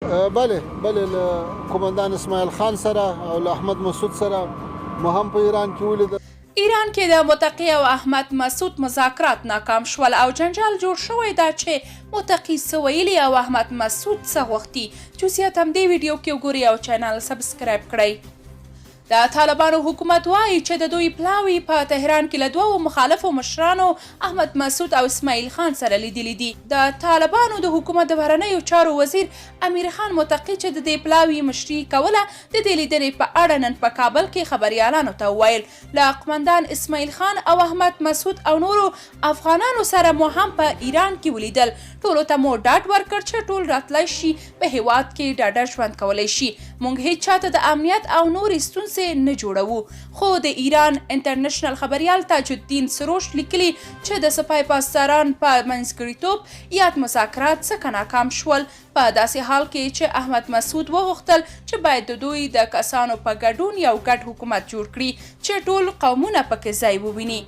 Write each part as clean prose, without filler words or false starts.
بله له قومندان اسماعیل خان سره او له احمد مسعود سره مو هم په ایران کې ولیدل. ایران کې د متقی او احمد مسعود مذاکرات ناکام شول او جنجال جوړ شوی دا چې متقی څه ویلي او احمد مسعود څه غوښتي. جزئیات هم دې ویډیو کې وګورئ او چینل سبسکرایب کړئ. د طالبانو حکومت وایي چې د دوی پلاوي په تهران کې له دوو مخالفو مشرانو احمد مسعود او اسماعیل خان سره لیدلي دي. د طالبانو د حکومت د بهرنیو چارو وزیر امیر خان متقی چې د دې پلاوي مشري کوله د دې لیدنې په اړه نن په کابل کې خبریالانو ته وویل. له قومندان اسماعیل خان او احمد مسعود او نورو افغانانو سره مو هم په ایران کې ولیدل. ټولو ته مو ډاډ ورکړ چې ټول راتلی شي په هیواد کې ډاډه ژوند کولی شي. موږ هیڅ چاته د امنیت او نورې ستونزې نه جوړوو. خو د ایران انټرنیشنل خبریال تاج الدین سروش لیکلي چې د سپاه پاسداران په منځګړیتوب یاد مذاکرات څخه ناکام شول په داسې حال کې چې احمد مسعود وغوښتل چې باید د دوی د کسانو په ګډون یو ګډ حکومت جوړ کړي چې ټول قومونه پکې ځای وویني.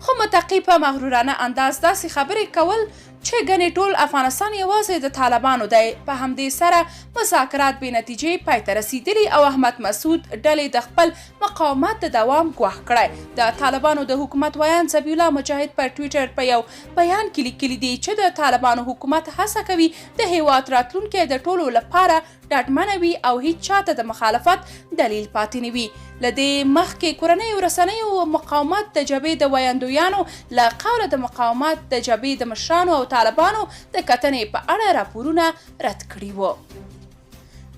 خو متقی په مغرورانه انداز داسې خبرې کول چې ګنې ټول افغانستان یوازې د طالبانو دی. په همدې سره مذاکرات بې نتیجې پای ته رسیدلي او احمد مسعود ډلې د خپل مقاومت د دوام ګواښ کړی. د طالبانو د حکومت ویان ذبیح الله مجاهد په ټویټر په یو بیان کې لیکلي دي چې د طالبانو حکومت هڅه کوي د هیواد راتلونکی د ټولو لپاره ډاډمنه وي او هیڅ چاته د مخالفت دلیل پاتې نه وي. له دې مخکې کورنیو رسنیو مقاومت د جبهې د ویاندویانو له قوله د مقاومت د جبهې د مشرانو او طالبانو د کتنې په اړه راپورونه رد کړي وو.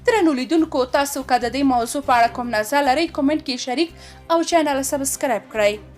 درنو لیدونکو، تاسو که د دې موضوع په اړه کوم نظر لرئ کومنټ کې شریک او چینل سبسکرایب کړئ.